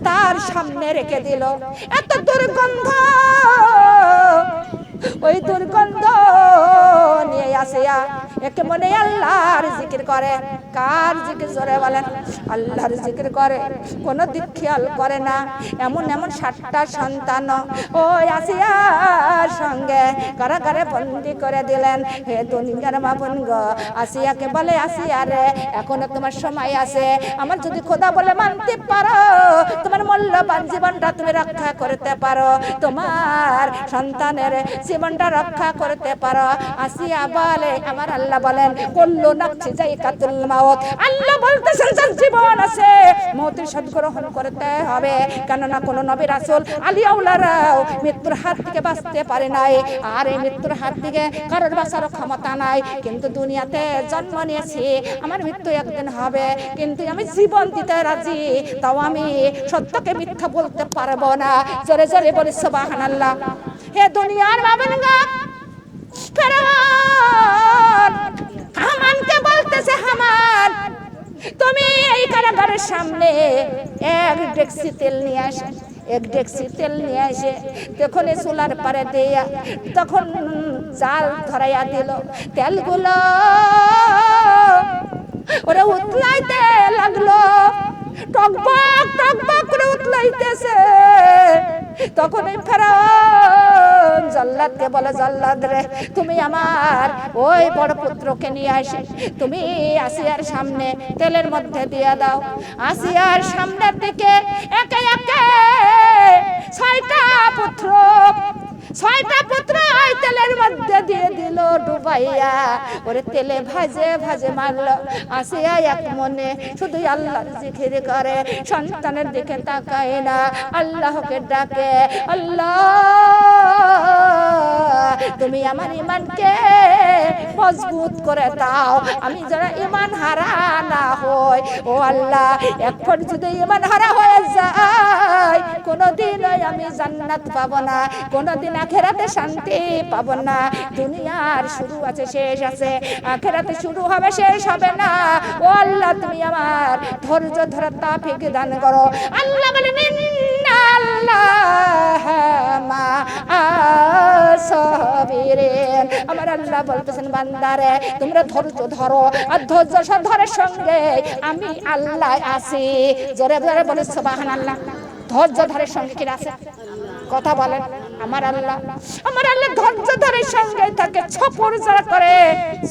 তার সামনে রেখে দিল। এত দুর্গন্ধ, ওই দুর্গন্ধ নিয়ে আসিয়া একে মনে আল্লাহর জিকির করে। কার জিকির? জোরে বলেন। আল্লাহর জিকির করে, কোনো দিক খেয়াল করে না। এমন এমন 7টা সন্তান ওই আসিয়ার সঙ্গে কারাগারে বন্দি করে দিলেন। হে দুনিয়ার মা বোন গো, আসিয়াকে বলে, আসিয়া রে, এখনো তোমার সময় আছে, আমার যদি খোদা বলে মানতে পারো, তোমার মূল্যবান জীবনটা তুমি রক্ষা করতে পারো, তোমার সন্তানের জীবনটা রক্ষা করতে পারো। আসিয়া বলে, আমার আল্লাহ বলেন, কুল্লু নাফসিন যায়কাতুল মাউত, আল্লাহ বলতেছেন যার জীবন আছে মওতের স্বাদ গ্রহণ করতে হবে। কেননা কোন নবী রাসূল আলিয়াউলারাও মৃত্যুর হাত থেকে বাঁচতে পারে নাই, আর এই মৃত্যুর হাত থেকে কারোর বাঁচার ক্ষমতা নাই। কিন্তু দুনিয়াতে জন্ম নিয়েছি, আমার মৃত্যু একদিন হবে, কিন্তু আমি জীবন দিতে রাজি, তাও আমি সত্যকে মিথ্যা বলতে পারবো না। জোরে জোরে বলি সুবহানাল্লাহ। হে দুনিয়ার বাবানগা, ফেরাউন হামানকে বলতেছে, হামান তুমি এই কারাগারের সামনে এক ডেকসি তেল নিয়ে আসে, এক ডেকসি তেল নিয়ে আসে। তখন চুলার পারে দিয়া তখন জাল ধরাইয়া দিল, তেলগুলো ওরা উতলাইতে লাগলো, টকবক টকবক করে উতলাইতেছে। তখন এই ফেরাউন জল্লাদকে বলে, জল্লাদ রে, তুমি আমার ওই বড় পুত্রকে নিয়ে আসে তুমি আসিয়ার সামনে তেলের মধ্যে দিয়ে দাও। আসিয়ার সামনের দিকে একে একে 6টা পুত্র ওই তেলের মধ্যে দিয়ে দিল ডুবাইয়া, ওরে তেলে ভাজে ভাজে মারলো। আসিয়া এক মনে শুধু আল্লাহর জিকির করে, সন্তানের দিকে তাকায় না, আল্লাহকে ডাকে, আল্লাহ তুমি আমার ঈমানকে মজবুত করে দাও, আমি যারা ঈমান হারা না হই। ও আল্লাহ, এখন যদি ঈমান হারা হয়ে যায়, কোনোদিন আমি জান্নাত পাবো না, কোনোদিন আখিরাতে শান্তি পাবো না। দুনিয়ার শুরু আছে শেষ আছে, আখিরাতে শুরু হবে শেষ হবে না। ও আল্লাহ, তুমি আমার ধৈর্য ধরার তৌফিক দান করো। আল্লাহ বলেন, ইন্নাল্লাহ মা আস-সাবিরিন। আমার আল্লাহ বলতেছেন, বান্দারে তোমরা ধৈর্য ধরো, আর ধৈর্য ধরার সঙ্গে আমি আল্লাহ আছি। জোরে জোরে বলে সুবহানাল্লাহ। ধৈর্য ধরার সঙ্গে কি আছে? কথা বলেন। আমার আল্লাহ ধৈর্য ধরে সঙ্গে থাকে, সবর যারা করে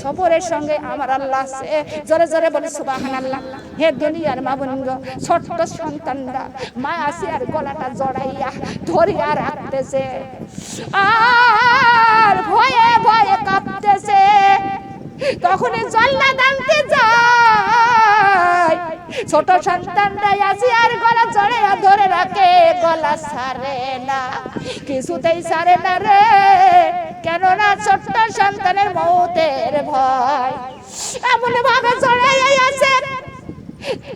সবরের সঙ্গে আমার আল্লাহ আছে। জোরে জোরে বলে সুবহানাল্লাহ। হে দুনিয়ার মা বোনগো, ছোট্ট সন্তানরা মা আসিয়ার গলাটা জড়াইয়া ধরিয়া রাখতেছে, আর ভয়ে ভয়ে কাঁপতে তখনই জল্লাদ আনতে যায়, ছোট সন্তানরা আসিয়ার গলা জড়িয়ে ধরে রাখে, গলা ছাড়ে না, কিছুতেই ছাড়ে না রে, কেননা ছোট্ট সন্তানের মৌতের ভয়। এমন ভাবে জড়িয়ে আছে,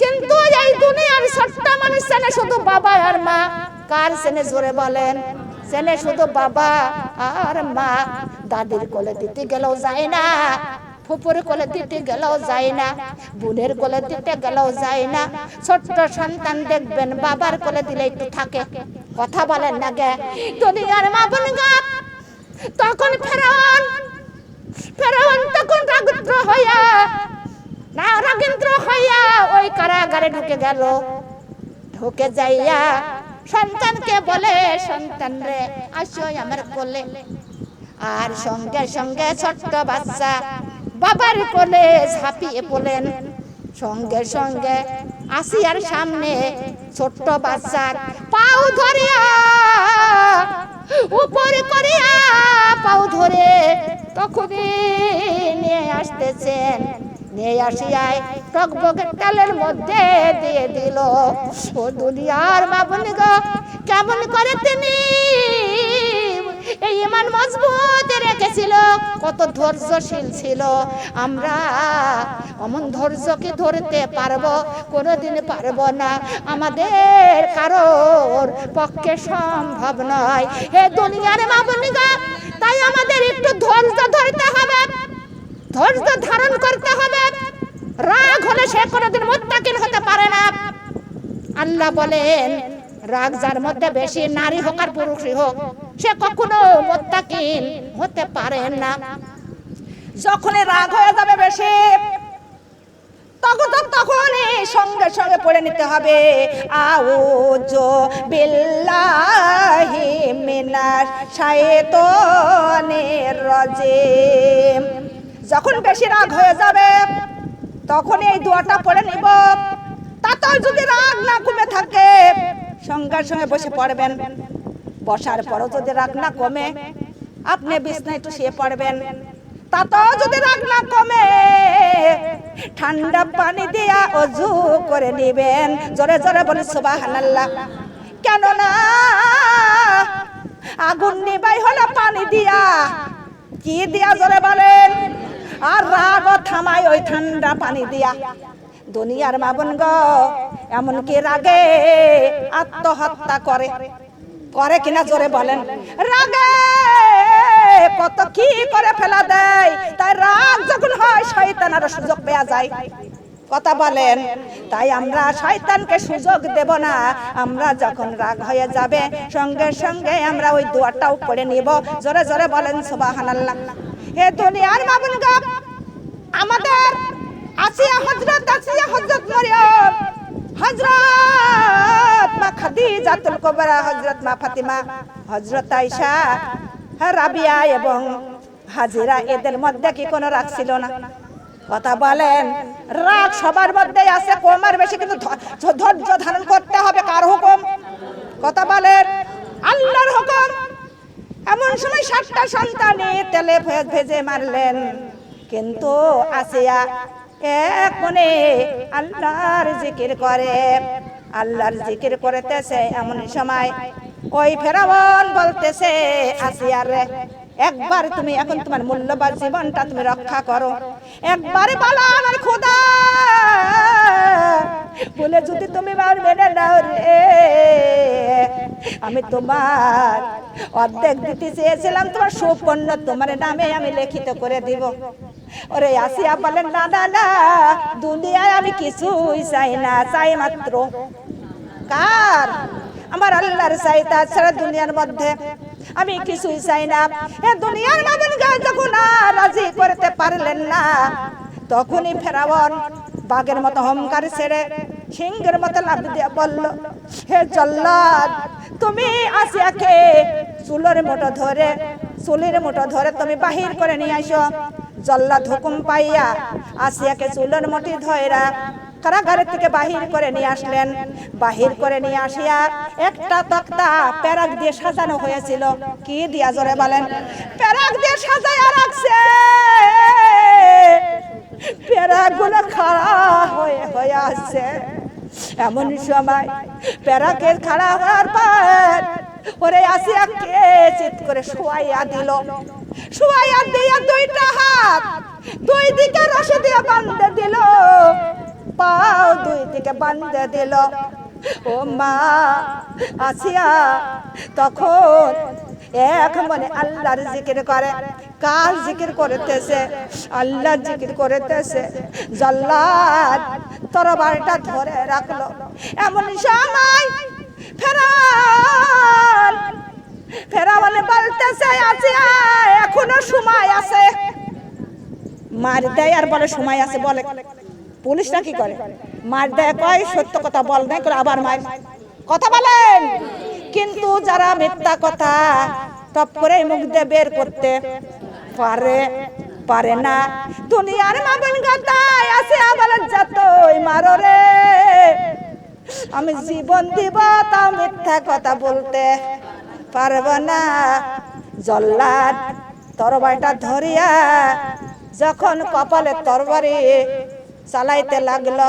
কিন্তু এই দুনিয়ার ছোট্ট মানুষ চেনে শুধু বাবা আর মা। কার চেনে জোরে বলেন? চেনে শুধু বাবা আর মা। দাদির কোলে দিতে গেলেও যায় না, ফুপুর কোলে দিতে গেলেও যায় না, বোনের কোলে দিতে গেলেও যায় না। ছোট্ট সন্তান দেখবেন বাবার কোলে দিলে একটু থাকে, কথা বলেন না গে। দুনিয়ার মা বোন গা, তখন ফেরাউন তখন রাগদ্র হইয়া না রাগেন্দ্র হইয়া ওই কারাগারে ঢুকে গেল। ঢুকে যাইয়া সন্তানকে বলে, সন্তান রে আসো আমার কোলে। আর সঙ্গে সঙ্গে ছোট্ট বাচ্চা বাবার কোলে ঝাঁপিয়ে পড়লেন। সঙ্গে সঙ্গে আসিয়ার সামনে ছোট্ট বাচ্চার পাও ধরিয়া উপরে করিয়া পাও ধরে তখনই নিয়ে আসতেছেন। নিয়ে আসিয়ায় টকবকের তেলের মধ্যে দিয়ে দিল। ও দুনিয়ার মা বোন গো, কেমন করে তিনি এই ইমান মজবুত রেখেছিল, কত ধৈর্যশীল ছিল। আমরা অমন ধৈর্য কি ধরতে পারবো? কোনোদিন পারবো না, আমাদের কারোর পক্ষে সম্ভব নয়। হে দুনিয়ার মা বোন গো, তাই আমাদের একটু ধৈর্য ধরতে হবে, ধৈর্য ধারণ করতে হবে। রাগ হলে সে কোনোদিন মুত্তাকিন হতে পারে না। আল্লাহ বলেন, রাগ যার মধ্যে বেশি, নারী হোক আর পুরুষই হোক, সে কখনো মুত্তাকিন হতে পারে না। যখনই রাগ হয়ে যাবে বেশি, তখনই সঙ্গে সঙ্গে পড়ে নিতে হবে আউযু বিল্লাহি মিনাশ শাইতানির রাজিম। যখন বেশি রাগ হয়ে যাবে তখন এই দোয়াটা পড়ে নিব। তাতেও যদি রাগ না কমে থাকে, সঙ্গে সঙ্গে বসে পড়বেন। বসার পরও যদি রাগ না কমে, আপনি বিছনায় একটু শুয়ে পড়বেন। তাতেও যদি রাগ না কমে, ঠান্ডা পানি দিয়া ওযু করে নেবেন। জোরে জোরে বলি সুবহানাল্লাহ। কেননা আগুন নিবাই হলো পানি দিয়া, কি দিয়া? জোরে বলেন। আর রাগ থামাই ওই ঠান্ডা পানি দিয়া। দুনিয়ার মা বোন গো, এমনকি রাগে আত্মহত্যা করে কিনা? জোরে বলেন। রাগে কত কি করে ফেলা দেয়। তাই রাগ যখন হয়, শয়তান আরো সুযোগ পেয়ে যায়, কথা বলেন। তাই আমরা শয়তানকে সুযোগ দেব না। আমরা যখন রাগ হয়ে যাবে, সঙ্গে সঙ্গে আমরা ওই দোয়াটাও পড়ে নিব। জোরে জোরে বলেন সুবহানাল্লাহ। হে দুনিয়ার মা বোন গো, আমাদের আসিয়া হযরত মরিয়ম, হযরত মা খাদিজাতুল কুবরা, হযরত মা ফাতিমা, হযরত আয়েশা, রাবিয়া এবং হাজিরা, এদের মধ্যে কি কোনো রাগ ছিল না? কথা বলেন। রাগ সবার মধ্যেই আছে, কম আর বেশি, কিন্তু ধৈর্য ধারণ করতে হবে। কার হুকুম? কথা বলেন। আল্লাহর হুকুম। এমন সময় 7টা সন্তানে তেলে ভেজে মারলেন, কিন্তু আসিয়া এক মনে আল্লাহর জিকির করে, আল্লাহর জিকির করতেছে। এমন সময় ওই ফেরাউন বলতেছে, আসিয়া রে, একবার তুমি এখন তোমার মূল্যবান জীবনটা তুমি রক্ষা করো, একবারে বলো আমার খোদা বলে যদি তুমি মার মেনে নাও রে, আমি তোমার অর্ধেক দিতে চেয়েছিলাম, তোমার সুপর্ণ তোমার নামে আমি লিখিত করে দিব। ওরে আসিয়া বলেন, না না না, দুনিয়ায় আমি কিছুই চাই না, চাই মাত্র কার? আমার আল্লাহর চাই, তাছাড়া দুনিয়ার মধ্যে আমি কিছুই চাই না। এ দুনিয়ার মাঝে যখন রাজি করতে পারলেন না, তখনই ফেরাউন বাঘের মতো হংকার ছেড়ে সিংহের মতো লাফ দিয়ে বলল, হে জল্লাদ, তুমি আসিয়াকে চুলের মুঠো ধরে তুমি বাহির করে নিয়ে আসো। জল্লাদ হুকুম পাইয়া আসিয়াকে চুলের মুঠি ধইরা কারাগারের থেকে বাহির করে নিয়ে আসলেন। বাহির করে নিয়ে আসিয়া একটা তক্তা প্যারাক দিয়ে সাজানো হয়েছিল। কি দিয়া? জোরে বলেন। প্যারাক দিয়ে সাজায়া রাখছে। পেরাগুলো খাড়া হয়ে হয়ে আসছে। এমন সময় পেরাকে খাড়া হওয়ার পর ওরে আসিয়াকে চিৎ করে শোয়াইয়া দিল। শোয়াইয়া দিয়া দুইটা হাত দুই দিকে রশি দিয়ে বাঁধে দিল, পাও দুই দিকে বাঁধে দিল। ও মা আসিয়া তখন এক মনে আল্লাহর জিকির করে। কার জিকির করতেছে? আল্লাহর জিকির করতেছে। জল্লাদ তরবারটা ধরে রাখলো। এমন সময় ফেরাউন বলতেছে আসিয়া এখনো সময় আছে। মার দেয় আর বলে সময় আছে। বলে পুলিশরা কি করে? মার দেয়, কয় সত্য কথা বল নাই করে আবার মার। কথা বলেন। কিন্তু যারা মিথ্যা কথা টপ করে মুখ দিয়ে বের করতে পারে না, দুনিয়ার মাবন গাতায় আছে আবার যতই মারো রে, আমি জীবন দিব তাও মিথ্যা কথা বলতে পারব না। জল্লাদ তরবারিটা ধরিয়া যখন কপালে তরবারি চালাইতে লাগলো,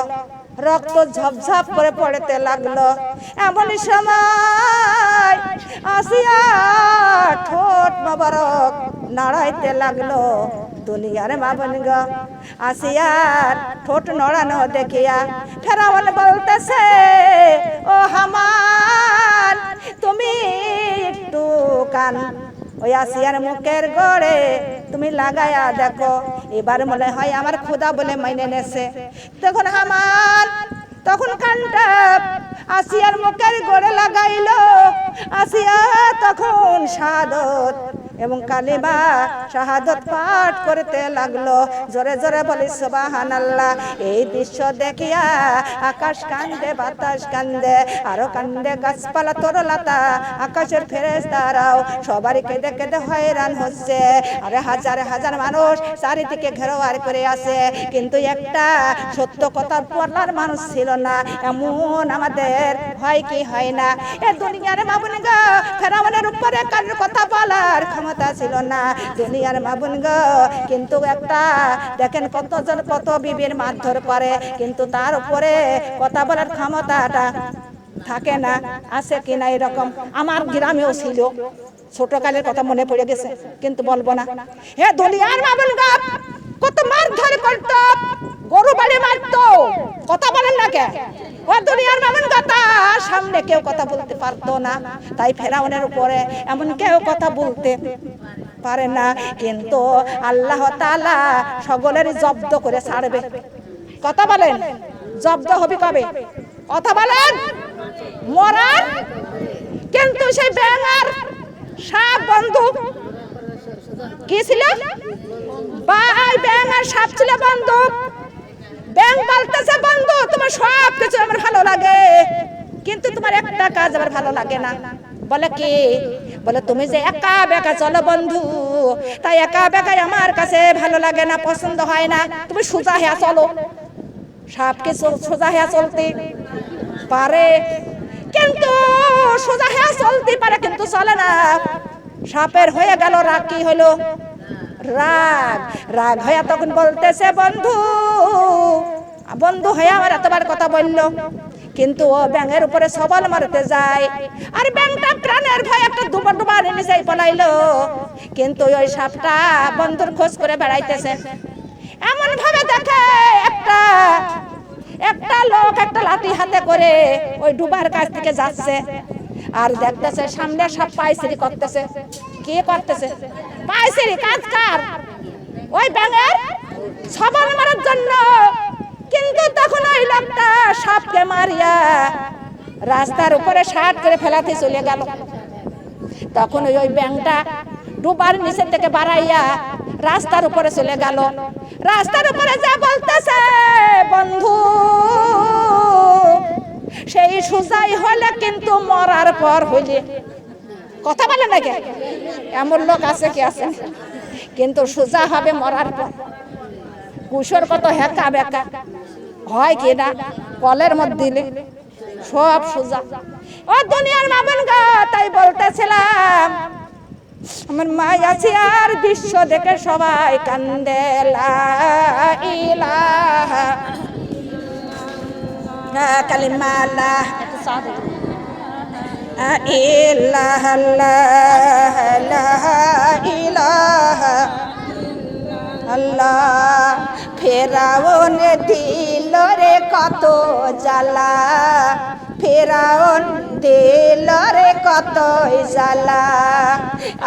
রক্ত ঝপঝপ করে পড়তে লাগলো। এমন সময় আসিয়া ঠোঁট মোবারক নাড়াইতে লাগলো। দুনিয়ার মা বোন গো, আসিয়ার ঠোঁট নড়ানো দেখিয়া ফেরাউন বলতেছে, ও হামান তুমি একটু কান ওই আসিয়ার মুখের গড়ে তুমি লাগায়া দেখো, এবার মনে হয় আমার খোদা বলে মাইনে নেছে। তখন হামান তখন কানটা আসিয়ার মুখের গড়ে লাগাইলো। আসিয়া তখন শাহাদত এবং কালিমা শাহাদত পাঠ করতে লাগলো। জোরে জোরে বলি সুবহানাল্লাহ। এই দৃশ্য দেখিয়া আকাশ কান্দে, বাতাস কান্দে, আরো কান্দে গাছপালা তরলতা, আকাশের ফেরেশতারাও সবারই কেঁদে কেঁদে হয়রান হচ্ছে। আরে হাজার হাজার মানুষ চারিদিকে ঘেরাওয়ার করে আছে, কিন্তু একটা সত্য কথা বলার মানুষ ছিল না। এমন আমাদের হয় কি হয় না? এ দুনিয়ার মাবুন গো, ফেরাউনের উপরে কারোর কথা বলার ক্ষমতা ছিল না দুনিয়ার মাবুন গো। কিন্তু একটা দেখেন কতজন কত বিবির মারধর করে, কিন্তু তার উপরে কথা বলার ক্ষমতাটা থাকে না। আছে কিনা এরকম? আমার গ্রামেও ছিল, ছোটকালের কথা মনে পড়ে গেছে, কিন্তু বলবো না। হে দুনিয়ার মাবুন গো, কত মারধর করতো, গরু বাড়ি মারতো, কথা বলেন না কে? ও দুনিয়ার মামুন কথা সামনে কেউ কথা বলতে পারতো না। তাই ফেরাউনের উপরে এমন কেউ কথা বলতে পারে না। কিন্তু আল্লাহ তাআলা সকলের জব্দ করে ছাড়বে। কথা বলেন, জব্দ হবে কবে? কথা বলেন, মরার। কিন্তু সেই ব্যাঙার সাপ বন্ধু কি ছিল? ভাই ব্যাঙার সাপ ছিল বন্ধু। ব্যাঙ বলতেছে, বন্ধু তোমার সব কিছু আমার ভালো লাগে, কিন্তু তোমার একটা কাজ আমার ভালো লাগে না। বলে কি? বলে তুমি যে একা বেকা চলো বন্ধু, তাই একা বেকাই আমার কাছে ভালো লাগে না, পছন্দ হয় না, তুমি সোজা হয়ে চলো। সাপকে সোজা হয়ে চলতে পারে, কিন্তু সোজা হয়ে চলতে পারে কিন্তু চলে না। সাপের হয়ে গেল রাগ। কি হলো? রাগ। রাগ হয়ে তখন বলতেছে, বন্ধু বন্ধু হয়ে আমার এতবার কথা বললো, কিন্তু ও ব্যাঙের উপরে সবল মারতে যায়। আর ব্যাঙটা প্রাণের ভয় একটা দুবার দুবার নিচে পলাইলো, কিন্তু ওই সাপটা বন্ধুর খোঁজ করে বেড়াইতেছে। এমন ভাবে দেখে একটা লোক একটা লাঠি হাতে করে ওই ডুবার কাছ থেকে যাচ্ছে, আর দেখতেছে সামনে সাপ পায়চিরি করতেছে। কি করতেছে? পায়চিরি। কাজ কার? ওই ব্যাঙের সবল মারার জন্য। কিন্তু তখন ওই লোকটা সাপকে মারিয়া রাস্তার উপরে শার্ট করে ফেলাতে চলে গেল। তখন ওই ব্যাঙটা ডুবার নিচে থেকে বাড়াইয়া রাস্তার উপরে চলে গেল। রাস্তার উপরে যা বলতেছে, বন্ধু সেই সুজাই হলে কিন্তু মরার পর হইলে। কথা বলে নাকি? এমন লোক আছে কি? আছে। কিন্তু সুজা হবে মরার পর। কুশোর কত হেকা বেকা হয় কি না? কলের মধ্যে দিলে সব সোজা। ও দুনিয়ার মাবুন গো, তাই বলতেছিলাম আমার মায়া আসিয়ার দৃশ্য দেখে সবাই কান্দে লা ইলাহা কালিমা লা ইলাহা লা ইলাহা আল্লাহ। ফেরাউন দিল রে কত জ্বালা, ফেরাউন দিল রে কত জ্বালা,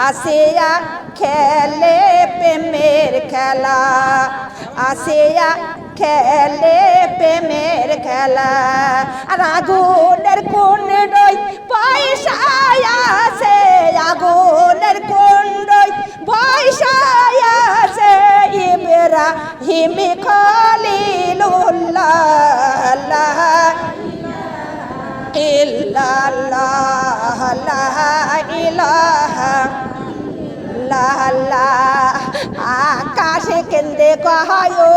আসিয়া খেলে প্রেমের খেলা, আসিয়া খেলে প্রেমের খেলা। আর আগুনের কুণ্ডই পয়সায় আছে, আগুনের কুণ্ডই পয়সায় আছে, ইব্রাহিম খলিলুল্লাহ লা ইল্লাল্লাহ লা ইলাহা ইল্লাল্লাহ। আকাশে কেন্দে কয় ও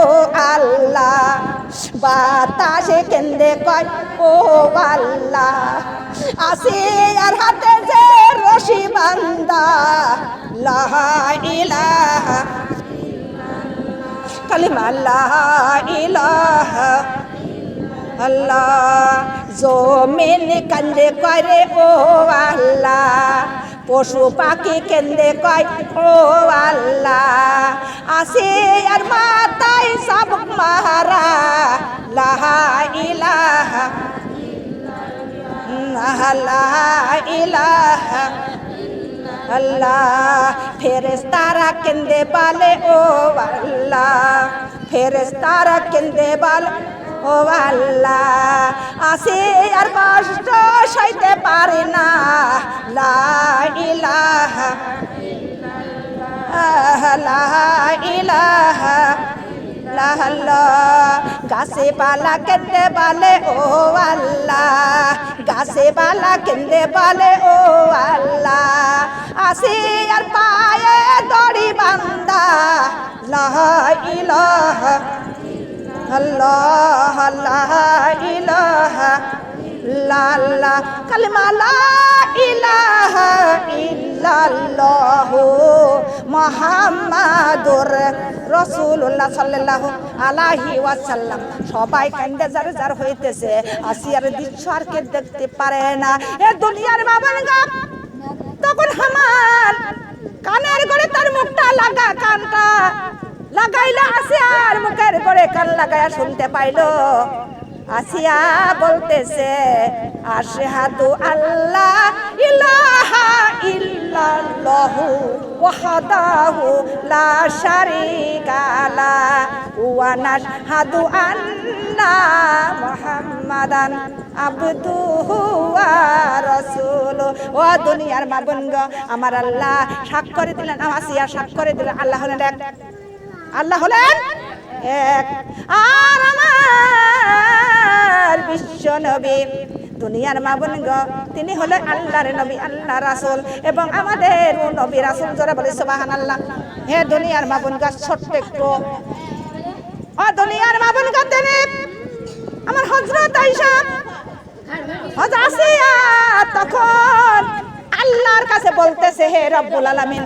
আল্লাহ, বাতাসে কেন্দে কয় ও আল্লাহ, আসিয়ার হাতে যে রশি বান্দা লা ইলাহা কালিমা লা ইলাহা আল্লাহ। জমিন কান্দে করে ও আল্লাহ, পশু পাখি কেন্দে কয় ও আল্লাহ, আসিয়ার মাথায় সব মারা লা ইলাহা লা ইলাহা আল্লাহ। ফেরেশতারা কেন্দে বলে ও আল্লাহ, ফেরেশতারা কেন্দে বলে ও আল্লাহ, আসিয়ার কষ্ট সইতে পারে না লা ইলাহা লা ইলাহা ইল্লাল্লাহ। গাছে পালা কেন্দে বলে ও আল্লাহ, গাছে পালা কেন্দে বলে ও আল্লাহ, আসিয়ার পায়ে দড়ি বান্দা লা ইলাহা আল্লাহ লা ইলাহা ইল্লাল্লাহ কালিমা লা ইলাহা ইল্লাল্লাহ মুহাম্মাদুর রাসূলুল্লাহ সাল্লাল্লাহু আলাইহি ওয়াসাল্লাম। সবাই কান্দে যার যার হইতেছে, আসিয়ার দৃশ্য আর কে দেখতে পারে না। এ দুনিয়ার বাবাঙ্গা তখন হামান কানের করে তার মুখটা লাগা, কানটা লাগাইলে আসিয়ার মুখের করে কান লাগায়া শুনতে পাইলো। আসিয়া বলতেছে আশহাদু আল্লা ইলাহা ইল্লাল্লাহু ওয়াহদাহু লা শারীকা লা ওয়া নাশহাদু আন্না মুহাম্মাদান আবদুহু ওয়া রাসূলুহু। ও দুনিয়ার মা বোনগো, আমার আল্লাহ সাক্ষ্য দিলেন, আসিয়া সাক্ষ্য দিলেন আল্লাহ হলেন এক, আল্লাহ হলেন এক। আর আমার বিশ্ব নবী দুনিয়ার মা বোনগো, তিনি হলেন আল্লাহর নবী, আল্লাহ রাসূল এবং আমাদের নবী রাসূল। যারা বলে সুবহানাল্লাহ। হে দুনিয়ার মা বোনগো, ছোট্ট একটু ও দুনিয়ার মা বোনগো, তিনি আমার হযরত আয়েশা হযরত আসিয়া তখন আল্লাহর কাছে বলতেছে হে রব্বুল আলামিন,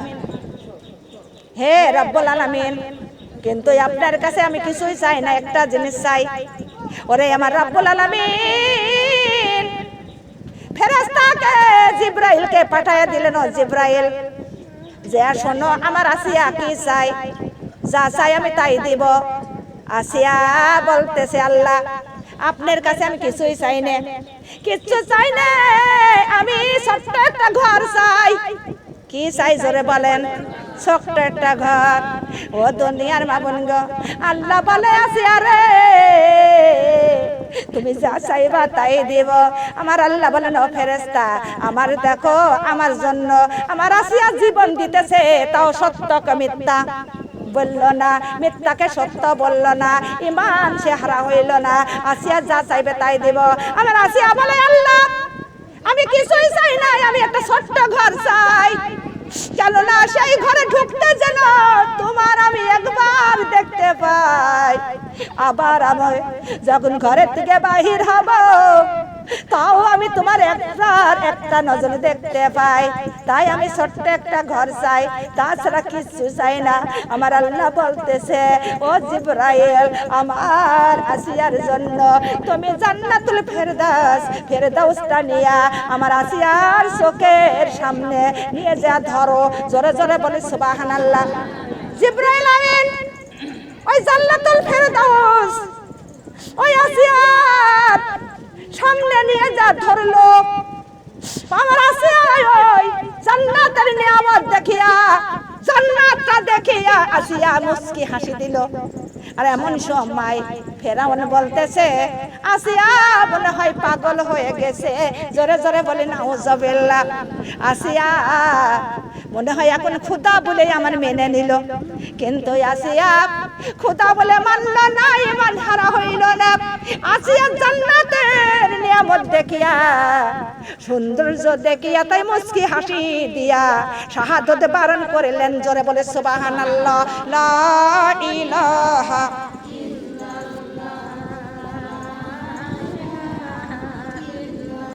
হে রব্বুল আলামিন, কিন্তু আপনার কাছে আমি কিছুই চাই না, একটা জিনিস চাই। ওরে আমার রব্বুল আলামিন ফেরেশতাকে জিবরাইলকে পাঠায় দিলেন। ও জিবরাইল, যে শোনো আমার আসিয়া কি চাই, যা চাই আমি তাই দিব। আসিয়া বলতেছে আল্লাহ আপনার কাছে আমি কিছুই চাই না, কিচ্ছু চাই না, আমি ছোট্ট একটা ঘর চাই। কি চাই জোরে বলেন? ছোট্ট একটা ঘর। ও দুনিয়ার মা বোনগো, আল্লাহ বলে আসিয়া রে তুমি যা চাইবা তাই দিব। আমার আল্লাহ বলেন ও ফেরেশতা, আমার দেখো আমার জন্য আমার আসিয়া জীবন দিতেছে, তাও সত্যকে মিথ্যা বলল না, মিথ্যাকে সত্য বলল না, ঈমান সে হারা হইল না। আসিয়া যা চাইবে তাই দিব। আমার আসিয়া বলে আল্লাহ আমি কিছুই চাই না, আমি একটা ছোট্ট ঘর চাই, কেননা সেই ঘরে ঢুকতে যেন তোমার আমি একবার দেখতে পাই। আবার আমি যখন ঘরের থেকে বাহির হব তাও আমি তোমার একটা নজর দেখতে পাই, তাই আমি ছোট্ট একটা ঘর চাই, তাছাড়া কিছু চাই না। আমার আল্লাহ বলতেছে, ও জিবরাইল, আমার আসিয়ার জন্য তুমি জান্নাতুল ফেরদাউসটা নিয়া আমার আসিয়ার চোখের সামনে নিয়ে যা ধরো। জোরে জোরে বলি সুবহানাল্লাহ। জিবরাইল আমিন ওই জান্নাতুল ফেরদাউস ওই আসিয়ার সামনে নিয়ে যা ধরলো। আমার আসিয়া ওই জান্নাতের নিয়ামত দেখিয়া, জান্নাতটা দেখিয়া আসিয়া মুস্কি হাসি দিল। আর এমন সময় ফেরাউন বলতেছে, আসিয়া মনে হয় পাগল হয়ে গেছে। জোরে জোরে বলে নাউজুবিল্লাহ। আসিয়া মনে হয় এখন খোদা বলে আমার মেনে নিল, কিন্তু আসিয়া খোদা বলে মানল না, ঈমান হারা হইল না। আসিয়া জান্নাতের নিয়ামত দেখিয়া, সৌন্দর্য দেখিয়া তাই মুস্কি হাসি দিয়া শাহাদত বরণ করলেন। জোরে বলে সুবহানাল্লাহ। লা